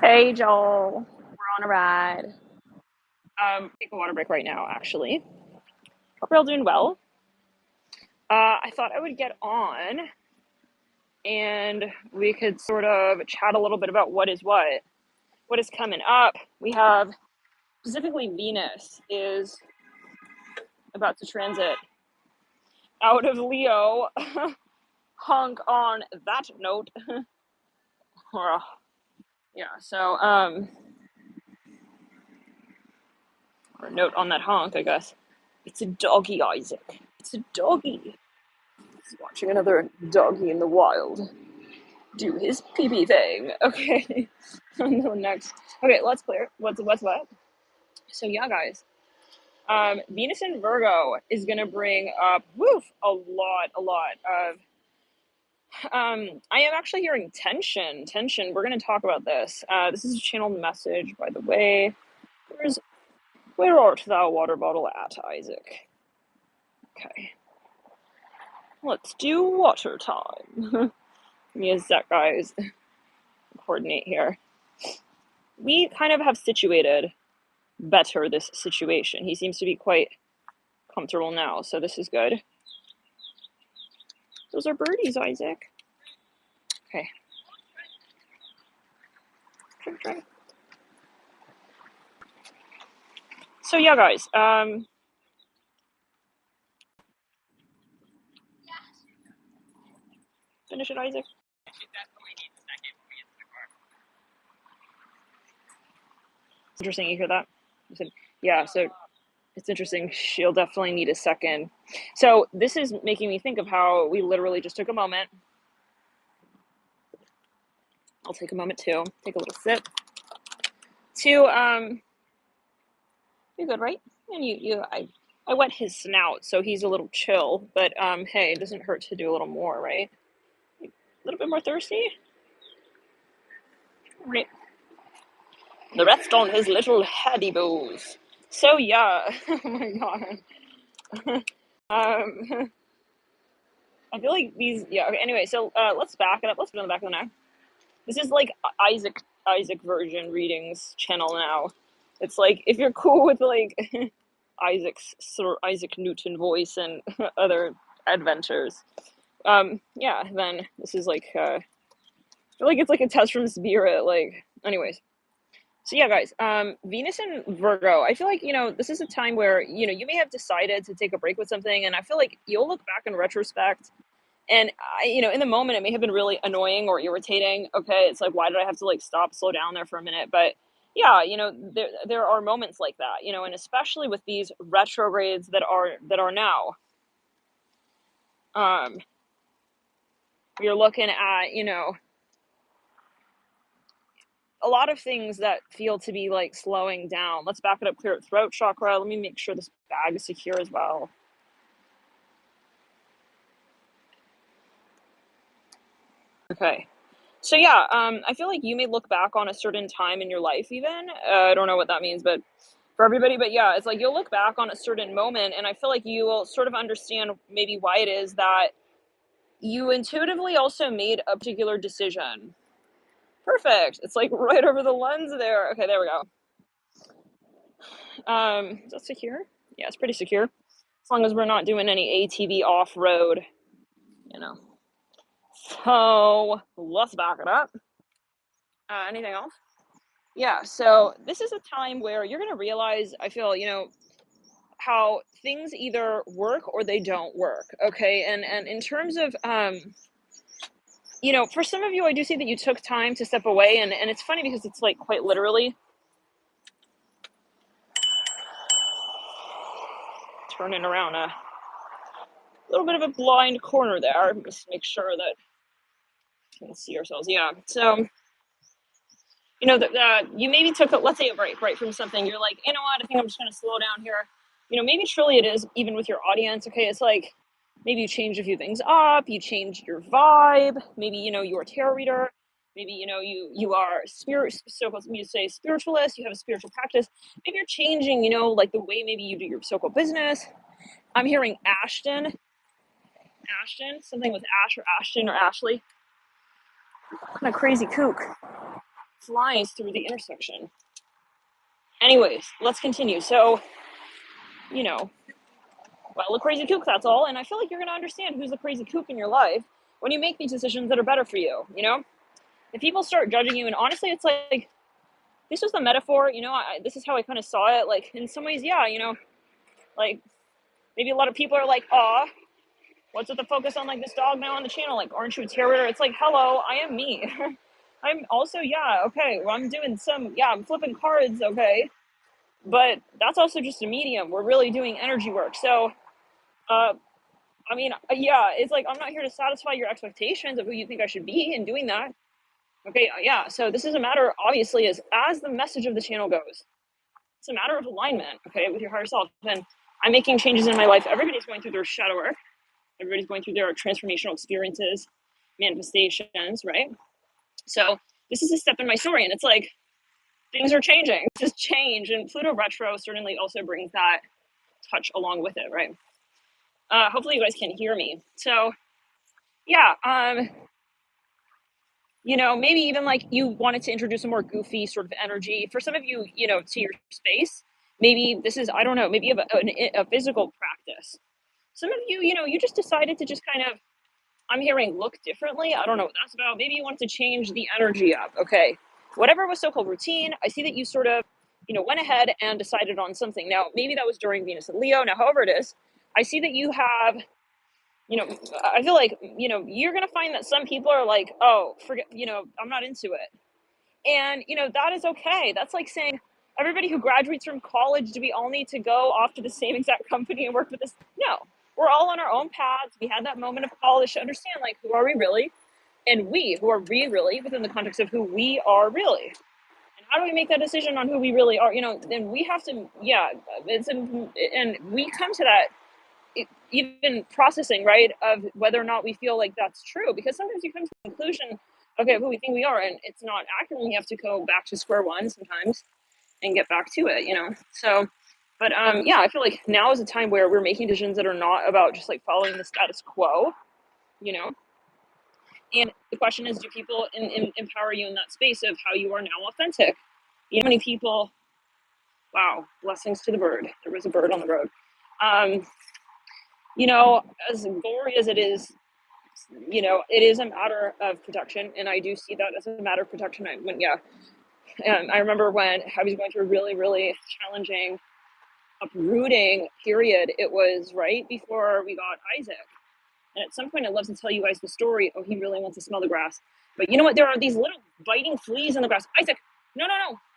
Hey, Joel. We're on a ride. Take a water break right now, actually. Hope you're all doing well. I thought I would get on and we could sort of chat a little bit about what is coming up. We have specifically Venus is about to transit out of Leo. Hunk on that note. Or, yeah, so, or a note on that honk, I guess. It's a doggy, Isaac. It's a doggy. He's watching another doggy in the wild do his pee-pee thing. Okay. On the next. Okay, let's clear. What's what? So yeah, guys. Venus in Virgo is gonna bring up a lot of I am actually hearing tension. We're gonna talk about this. This is a channeled message, by the way. Where art thou, water bottle at, Isaac? Okay. Let's do water time. Give me a sec, guys. Coordinate here. We kind of have situated better this situation. He seems to be quite comfortable now, so this is good. Those are birdies, Isaac. Okay. Drink. So yeah, guys. Finish it, Isaac. Interesting, you hear that? I said, yeah, so it's interesting. She'll definitely need a second. So this is making me think of how we literally just took a moment. I'll take a moment too. Take a little sip. You're good, right? And I wet his snout, so he's a little chill. But hey, it doesn't hurt to do a little more, right? A little bit more thirsty. Right. The rest on his little heady bows. So yeah, oh my god. I feel like these. Yeah. Okay. Anyway, so let's back it up. Let's put it on the back of the neck. This is like Isaac version readings channel now. It's like if you're cool with like Sir Isaac Newton voice and other adventures, yeah, then this is like I feel like it's like a test from spirit. Like, anyways. So yeah, guys, Venus and Virgo. I feel like this is a time where you may have decided to take a break with something, and I feel like you'll look back in retrospect. And in the moment, it may have been really annoying or irritating. Okay, it's like, why did I have to like stop, slow down there for a minute? But yeah, there are moments like that, and especially with these retrogrades that are now. You're looking at a lot of things that feel to be like slowing down. Let's back it up, clear it, throat chakra. Let me make sure this bag is secure as well. Okay. So yeah, I feel like you may look back on a certain time in your life even. I don't know what that means, but for everybody, but yeah, it's like you'll look back on a certain moment and I feel like you will sort of understand maybe why it is that you intuitively also made a particular decision. Perfect. It's like right over the lens there. Okay, there we go. Is that secure? Yeah, it's pretty secure. As long as we're not doing any ATV off-road, So let's back it up. Anything else? Yeah, so this is a time where you're going to realize, I feel, how things either work or they don't work. Okay. And in terms of, for some of you, I do see that you took time to step away and it's funny because it's like quite literally turning around a little bit of a blind corner there. Just make sure that we can see ourselves. Yeah. So, you maybe took, let's say, a break, right, from something. You're like, you know what, I think I'm just going to slow down here. Maybe truly it is even with your audience. Okay. It's like, maybe you changed a few things up, you changed your vibe. Maybe, you're a tarot reader. Maybe, you are you say spiritualist, you have a spiritual practice. Maybe you're changing, like the way maybe you do your so-called business. I'm hearing Ashton, something with Ash or Ashton or Ashley. What kind of crazy kook. flies through the intersection. Anyways, let's continue. So, you know, well, a crazy kook, that's all. And I feel like you're going to understand who's the crazy kook in your life when you make these decisions that are better for you, you know? If people start judging you, and honestly, it's like, this was the metaphor, you know, this is how I kind of saw it. Like, in some ways, yeah, you know, like, maybe a lot of people are like, aw, what's with the focus on, like, this dog now on the channel? Like, aren't you a terrier? It's like, hello, I am me. I'm also, yeah, okay, well, I'm doing I'm flipping cards, okay? But that's also just a medium. We're really doing energy work. So, I mean, yeah, it's like, I'm not here to satisfy your expectations of who you think I should be in doing that. Okay, yeah, so this is a matter, obviously, as the message of the channel goes, it's a matter of alignment, okay, with your higher self. And I'm making changes in my life. Everybody's going through their shadow work. Everybody's going through their transformational experiences, manifestations, right? So this is a step in my story, and it's like, things are changing. This is change, and Pluto retro certainly also brings that touch along with it, right? Hopefully you guys can hear me. So yeah, you know, maybe even like you wanted to introduce a more goofy sort of energy for some of you, you know, to your space. Maybe this is, I don't know, maybe a physical practice. Some of you, you know, you just decided to just kind of, I'm hearing look differently. I don't know what that's about. Maybe you want to change the energy up. Okay. Whatever was so-called routine, I see that you sort of, you know, went ahead and decided on something. Now, maybe that was during Venus and Leo. Now, however it is, I see that you have, you know, I feel like, you know, you're going to find that some people are like, oh, forget, you know, I'm not into it. And, you know, that is okay. That's like saying everybody who graduates from college, do we all need to go off to the same exact company and work with this? No, we're all on our own paths. We had that moment of college to understand, like, who are we really? And who are we really within the context of who we are really? And how do we make that decision on who we really are? You know, then we have to, yeah, and we come to that even processing, right, of whether or not we feel like that's true, because sometimes you come to the conclusion, okay, of who we think we are, and it's not accurate. We have to go back to square one sometimes and get back to it, you know. So, but yeah, I feel like now is a time where we're making decisions that are not about just like following the status quo, you know. And the question is, do people empower you in that space of how you are now authentic? You know, many people, wow, blessings to the bird. There was a bird on the road. You know, as gory as it is, you know, it is a matter of protection, and I do see that as a matter of protection. I remember when I was going through a really, really challenging, uprooting period. It was right before we got Isaac, and at some point, I'd love to tell you guys the story. Oh, he really wants to smell the grass, but you know what? There are these little biting fleas in the grass. Isaac, no,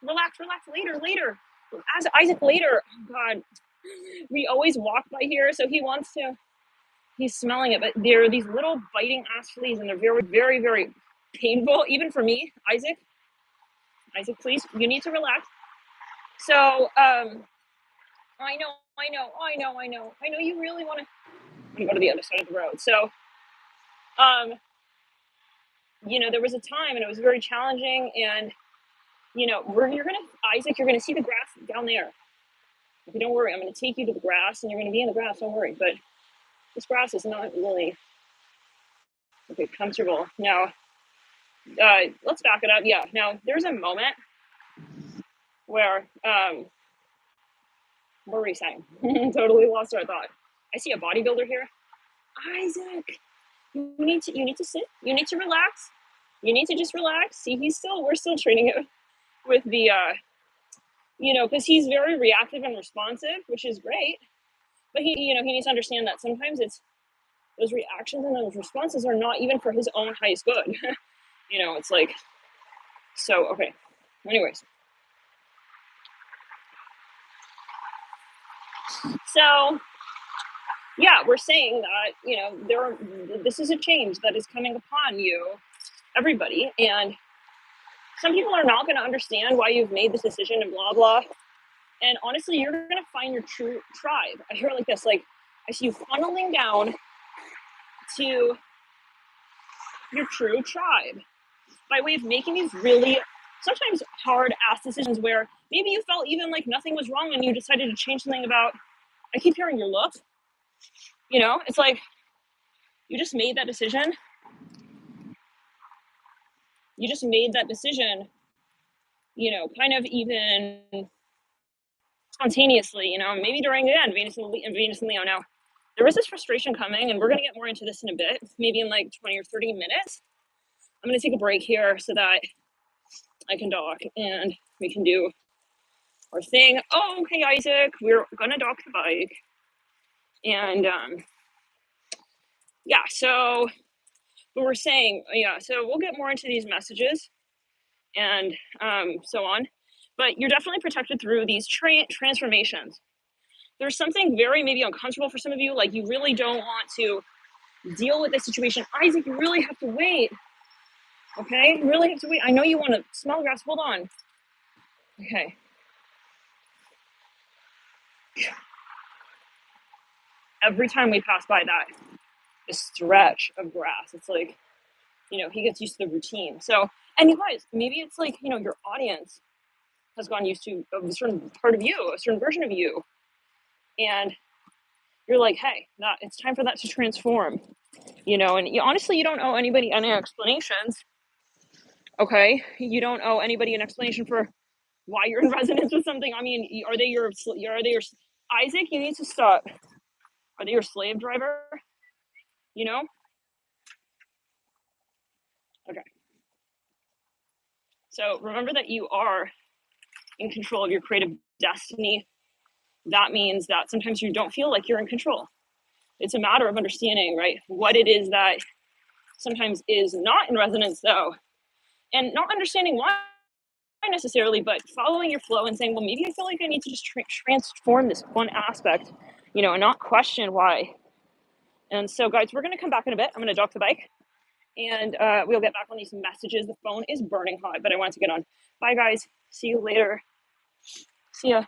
relax, later. As Isaac later. Oh God, we always walk by here, so he wants to. He's smelling it, but there are these little biting ass fleas, and they're very, very, very painful, even for me. Isaac, please, you need to relax. So, I know you really want to go to the other side of the road. So, um, you know, there was a time, and it was very challenging, and you know, Isaac, you're gonna see the grass down there. Okay, don't worry, I'm gonna take you to the grass, and you're gonna be in the grass. Don't worry, but this grass is not really okay comfortable now. Let's back it up. Yeah. Now there's a moment where what were we saying? Totally lost our thought. I see a bodybuilder here. Isaac, you need to sit. You need to relax. You need to just relax. See, we're still training it with the you know, because he's very reactive and responsive, which is great. But he needs to understand that sometimes it's those reactions and those responses are not even for his own highest good. You know, it's like, so okay. Anyways. So yeah, we're saying that, you know, this is a change that is coming upon you, everybody, and some people are not going to understand why you've made this decision and blah blah. And honestly, you're going to find your true tribe. I hear it like this, like I see you funneling down to your true tribe by way of making these really sometimes hard ass decisions where maybe you felt even like nothing was wrong and you decided to change something about. I keep hearing your look. You know, it's like you just made that decision. You just made that decision kind of even spontaneously, maybe during, again, Venus and Leo. Now, there is this frustration coming, and we're going to get more into this in a bit, maybe in like 20 or 30 minutes. I'm going to take a break here so that I can dock and we can do our thing. Oh, okay, Isaac, we're going to dock the bike. And yeah, so what we're saying, so we'll get more into these messages and so on. But you're definitely protected through these transformations. There's something very maybe uncomfortable for some of you, like you really don't want to deal with this situation. Isaac, you really have to wait. Okay, you really have to wait. I know you want to smell grass. Hold on. Okay. Every time we pass by that stretch of grass, it's like, he gets used to the routine. So, and you guys, maybe it's like, your audience has gotten used to a certain part of you, a certain version of you. And you're like, hey, it's time for that to transform, and honestly, you don't owe anybody any explanations. Okay. You don't owe anybody an explanation for why you're in resonance with something. I mean, are they your Isaac, you need to stop. Are they your slave driver? Okay. So remember that you are in control of your creative destiny. That means that sometimes you don't feel like you're in control. It's a matter of understanding, right, what it is that sometimes is not in resonance, though, and not understanding why necessarily, but following your flow and saying, well, maybe I feel like I need to just transform this one aspect, and not question why. And so, guys, we're going to come back in a bit. I'm going to dock the bike, and we'll get back on these messages. The phone is burning hot, but I want to get on. Bye, guys. See you later. See ya.